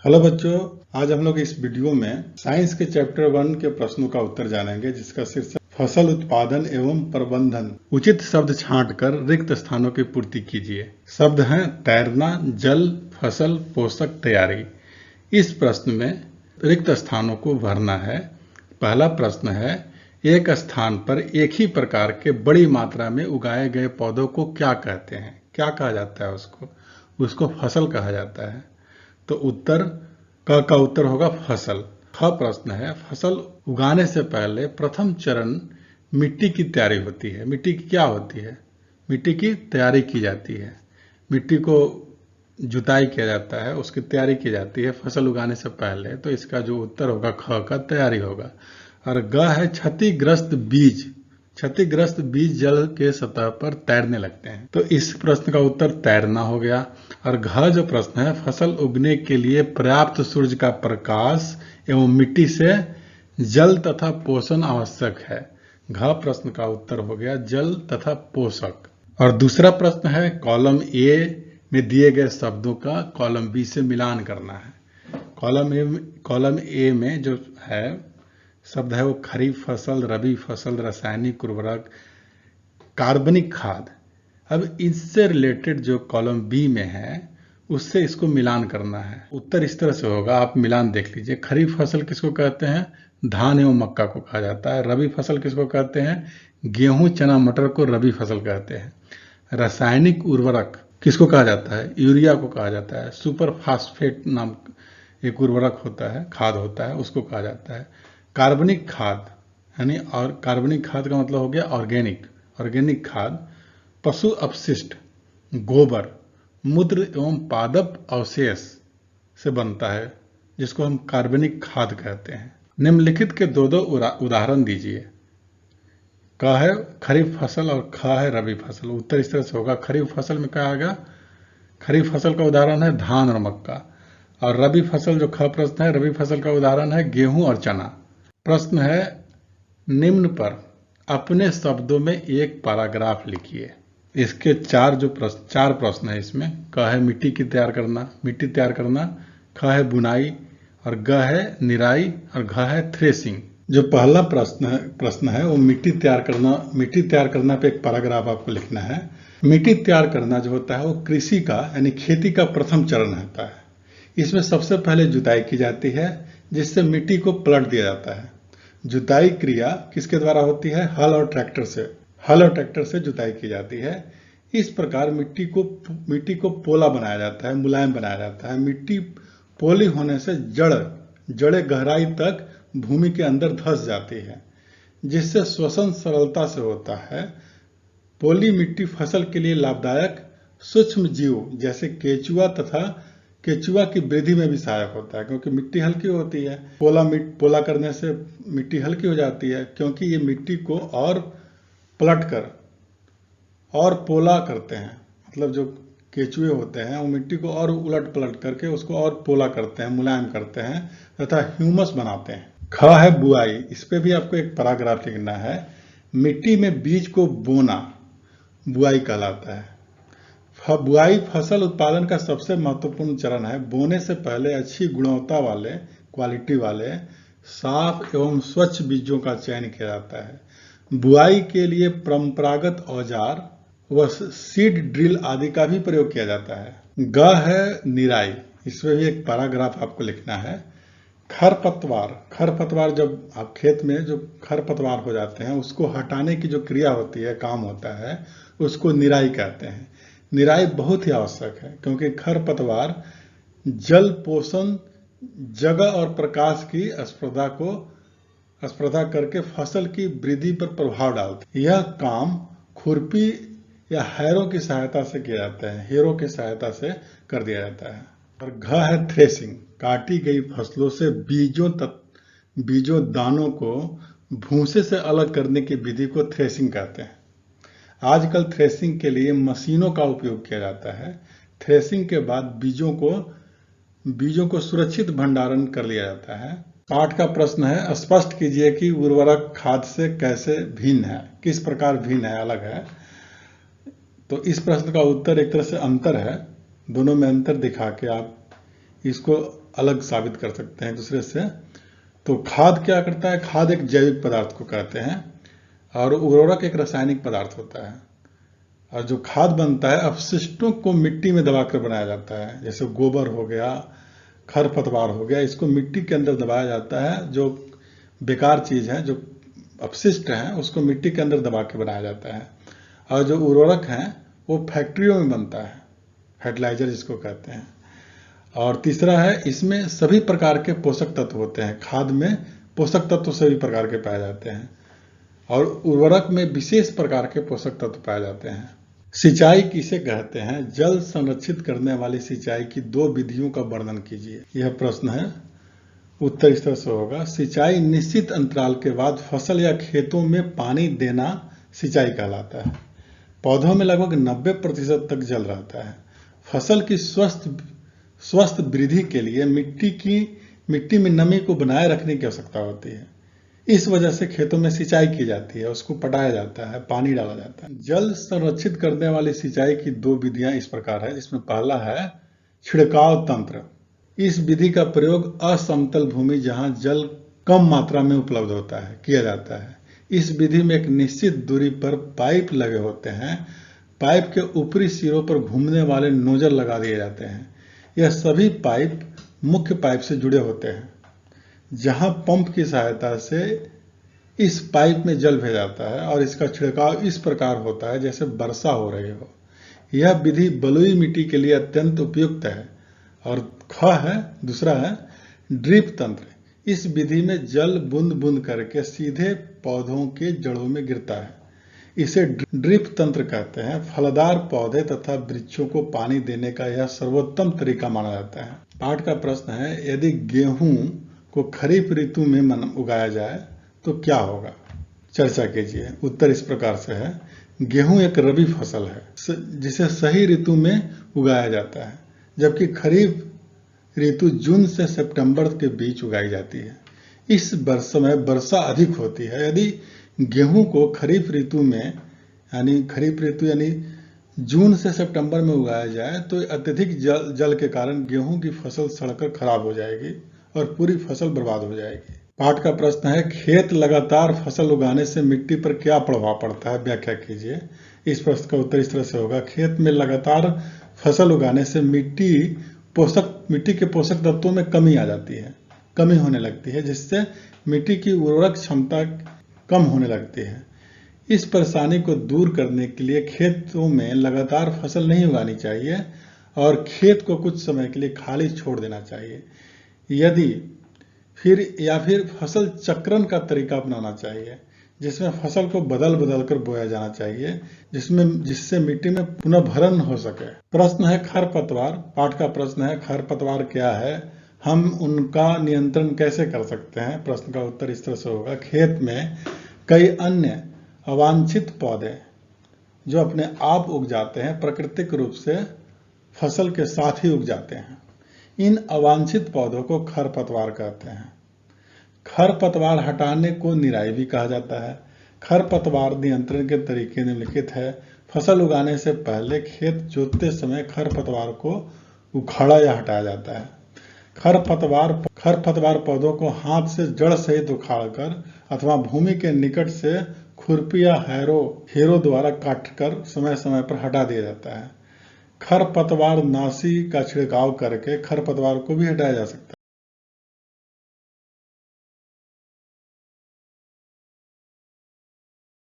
Hello बच्चों, आज हम लोग इस वीडियो में साइंस के चैप्टर 1 के प्रश्नों का उत्तर जानेंगे, जिसका शीर्षक फसल उत्पादन एवं प्रबंधन। उचित शब्द छांटकर रिक्त स्थानों की पूर्ति कीजिए। शब्द हैं तैरना, जल, फसल, पोषक, तैयारी। इस प्रश्न में रिक्त स्थानों को भरना है। पहला प्रश्न है, एक स्थान पर एक ही प्रकार के बड़ी मात्रा में उगाए गए पौधों को क्या कहते हैं? क्या कहा जाता है? उसको फसल कहा जाता है। तो उत्तर का उत्तर होगा फसल। ख प्रश्न है, फसल उगाने से पहले प्रथम चरण मिट्टी की तैयारी होती है। मिट्टी की क्या होती है? मिट्टी की तैयारी की जाती है। मिट्टी को जुताई किया जाता है, उसकी तैयारी की जाती है फसल उगाने से पहले। तो इसका जो उत्तर होगा ख का तैयारी होगा। और ग है क्षतिग्रस्त बीज। क्षतिग्रस्त बीज जल के सतह पर तैरने लगते हैं। तो इस प्रश्न का उत्तर तैरना हो गया। और घ जो प्रश्न है, फसल उगने के लिए पर्याप्त सूर्य का प्रकाश एवं मिट्टी से जल तथा पोषण आवश्यक है। घ प्रश्न का उत्तर हो गया जल तथा पोषक। और दूसरा प्रश्न है, कॉलम ए में दिए गए शब्दों का कॉलम बी से मिलान करना है। कॉलम ए में जो है शब्द है वो खरीफ फसल, रबी फसल, रासायनिक उर्वरक, कार्बनिक खाद। अब इससे रिलेटेड जो कॉलम बी में है उससे इसको मिलान करना है। उत्तर इस तरह से होगा, आप मिलान देख लीजिए। खरीफ फसल किसको कहते हैं? धान एवं मक्का को कहा जाता है। रबी फसल किसको कहते हैं? गेहूं, चना, मटर को रबी फसल कहते हैं। रासायनिक उर्वरक किसको कहा जाता है? यूरिया को कहा जाता है। सुपर फास्फेट नाम एक उर्वरक होता है, खाद होता है, उसको कहा जाता है। कार्बनिक खाद यानी, और कार्बनिक खाद का मतलब हो गया ऑर्गेनिक खाद पशु अपशिष्ट, गोबर, मूत्र एवं पादप अवशेष से बनता है, जिसको हम कार्बनिक खाद कहते हैं। निम्नलिखित के दो उदाहरण दीजिए। क है खरीफ फसल और ख है रबी फसल। उत्तर इस तरह से होगा, खरीफ फसल में क्या आएगा? खरीफ फसल का उदाहरण है धान और मक्का। और रबी फसल जो ख प्रश्न है, रबी फसल का उदाहरण है गेहूं और चना। प्रश्न है, निम्न पर अपने शब्दों में एक पैराग्राफ लिखिए। इसके चार प्रश्न है इसमें। क है मिट्टी तैयार करना, ख है बुनाई, और ग है निराई, और घ है थ्रेसिंग। जो पहला प्रश्न है वो मिट्टी तैयार करना पे एक पैराग्राफ आपको लिखना है। मिट्टी तैयार करना जो होता है वो कृषि का यानी खेती का प्रथम चरण होता है। इसमें सबसे पहले जुताई की जाती है, जिससे मिट्टी को पलट दिया जाता है। जुताई क्रिया किसके द्वारा होती है? हल और ट्रैक्टर से जुताई की जाती है। इस प्रकार मिट्टी को पोला बनाया जाता है, मुलायम बनाया जाता है। मिट्टी पोली होने से जड़ें गहराई तक भूमि के अंदर धंस जाती है, जिससे श्वसन सरलता से होता है। पोली मिट्टी फसल के लिए लाभदायक सूक्ष्म जीव जैसे केचुआ की वृद्धि में भी सहायक होता है, क्योंकि मिट्टी हल्की होती है। पोला करने से मिट्टी हल्की हो जाती है, क्योंकि ये मिट्टी को और पलटकर और पोला करते हैं। मतलब जो केचुए होते हैं वो मिट्टी को और उलट पलट करके उसको और पोला करते हैं, मुलायम करते हैं तथा ह्यूमस बनाते हैं। ख है बुआई। इस पे भी आपको एक पैराग्राफ लिखना है। मिट्टी में बीज को बोना बुआई कहलाता है। बुआई फसल उत्पादन का सबसे महत्वपूर्ण चरण है। बोने से पहले अच्छी गुणवत्ता वाले, क्वालिटी वाले, साफ एवं स्वच्छ बीजों का चयन किया जाता है। बुआई के लिए परंपरागत औजार व सीड ड्रिल आदि का भी प्रयोग किया जाता है। ग है निराई। इसमें भी एक पैराग्राफ आपको लिखना है। खरपतवार जब आप खेत में जो खरपतवार हो जाते हैं उसको हटाने की जो क्रिया होती है, काम होता है, उसको निराई कहते हैं। निराई बहुत ही आवश्यक है, क्योंकि खरपतवार जल, पोषण, जगह और प्रकाश की स्पर्धा करके फसल की वृद्धि पर प्रभाव डालते हैं। यह काम खुरपी या हैरों की सहायता से किया जाता है, कर दिया जाता है। और घ है थ्रेसिंग। काटी गई फसलों से बीजों दानों को भूसे से अलग करने की विधि को थ्रेसिंग कहते हैं। आजकल थ्रेसिंग के लिए मशीनों का उपयोग किया जाता है। थ्रेसिंग के बाद बीजों को सुरक्षित भंडारण कर लिया जाता है। पाठ का प्रश्न है, स्पष्ट कीजिए कि उर्वरक खाद से कैसे भिन्न है, किस प्रकार भिन्न है, अलग है। तो इस प्रश्न का उत्तर एक तरह से अंतर है। दोनों में अंतर दिखा के आप इसको अलग साबित कर सकते हैं दूसरे से। तो खाद क्या करता है? खाद एक जैविक पदार्थ को कहते हैं और उर्वरक एक रासायनिक पदार्थ होता है। और जो खाद बनता है अपशिष्टों को मिट्टी में दबाकर बनाया जाता है, जैसे गोबर हो गया, खरपतवार हो गया, इसको मिट्टी के अंदर दबाया जाता है। जो बेकार चीज है, जो अपशिष्ट है, उसको मिट्टी के अंदर दबा के बनाया जाता है। और जो उर्वरक है वो फैक्ट्रियों में बनता है, फर्टिलाइजर जिसको कहते हैं। और तीसरा है, इसमें सभी प्रकार के पोषक तत्व होते हैं। खाद में पोषक तत्व सभी प्रकार के पाए जाते हैं और उर्वरक में विशेष प्रकार के पोषक तत्व पाए जाते हैं। सिंचाई किसे कहते हैं? जल संरक्षित करने वाली सिंचाई की 2 विधियों का वर्णन कीजिए। यह प्रश्न है। उत्तर इस तरह से होगा, सिंचाई निश्चित अंतराल के बाद फसल या खेतों में पानी देना सिंचाई कहलाता है। पौधों में लगभग 90% तक जल रहता है। फसल की स्वस्थ वृद्धि के लिए मिट्टी में नमी को बनाए रखने की आवश्यकता होती है। इस वजह से खेतों में सिंचाई की जाती है, उसको पटाया जाता है, पानी डाला जाता है। जल संरक्षित करने वाली सिंचाई की 2 विधियां इस प्रकार है, जिसमें पहला है छिड़काव तंत्र। इस विधि का प्रयोग असमतल भूमि जहां जल कम मात्रा में उपलब्ध होता है किया जाता है। इस विधि में एक निश्चित दूरी पर पाइप लगे होते हैं। पाइप के ऊपरी सिरों पर घूमने वाले नोजल लगा दिए जाते हैं। यह सभी पाइप मुख्य पाइप से जुड़े होते हैं, जहां पंप की सहायता से इस पाइप में जल भेजा जाता है और इसका छिड़काव इस प्रकार होता है जैसे वर्षा हो रही हो। यह विधि बलुई मिट्टी के लिए अत्यंत उपयुक्त है। और दूसरा है ड्रिप तंत्र। इस विधि में जल बूंद बूंद करके सीधे पौधों के जड़ों में गिरता है। इसे ड्रिप तंत्र कहते हैं। फलदार पौधे तथा वृक्षों को पानी देने का यह सर्वोत्तम तरीका माना जाता है। पाठ का प्रश्न है, यदि गेहूं को खरीफ ऋतु में उगाया जाए तो क्या होगा? चर्चा कीजिए। उत्तर इस प्रकार से है, गेहूं एक रबी फसल है जिसे सही ऋतु में उगाया जाता है, जबकि खरीफ ऋतु जून से सितंबर के बीच उगाई जाती है। इस समय वर्षा अधिक होती है। यदि गेहूं को खरीफ ऋतु यानी जून से सितंबर में उगाया जाए तो अत्यधिक जल के कारण गेहूं की फसल सड़कर खराब हो जाएगी और पूरी फसल बर्बाद हो जाएगी। पाठ का प्रश्न है, खेत लगातार फसल उगाने से मिट्टी पर क्या प्रभाव पड़ता है? व्याख्या कीजिए। इस प्रश्न का उत्तर इस तरह से होगा, खेत में लगातार फसल उगाने से मिट्टी के पोषक तत्वों में कमी होने लगती है, जिससे मिट्टी की उर्वरक क्षमता कम होने लगती है। इस परेशानी को दूर करने के लिए खेतों में लगातार फसल नहीं उगानी चाहिए और खेत को कुछ समय के लिए खाली छोड़ देना चाहिए। फिर फसल चक्रण का तरीका अपनाना चाहिए, जिसमें फसल को बदल कर बोया जाना चाहिए, जिससे मिट्टी में पुनः भरण हो सके। प्रश्न है खरपतवार। पाठ का प्रश्न है, खरपतवार क्या है? हम उनका नियंत्रण कैसे कर सकते हैं? प्रश्न का उत्तर इस तरह से होगा, खेत में कई अन्य अवांछित पौधे जो अपने आप उग जाते हैं, प्राकृतिक रूप से फसल के साथ ही उग जाते हैं। इन अवांछित पौधों को खरपतवार कहते हैं। खरपतवार हटाने को निराई भी कहा जाता है। खरपतवार नियंत्रण के तरीके निम्नलिखित है। फसल उगाने से पहले खेत जोतते समय खरपतवार को उखाड़ा या हटाया जाता है। खरपतवार पौधों को हाथ से जड़ सहित उखाड़कर अथवा भूमि के निकट से खुरपी या हैरो द्वारा काटकर समय समय पर हटा दिया जाता है। खरपतवार नाशी का छिड़काव करके खरपतवार को भी हटाया जा सकता है।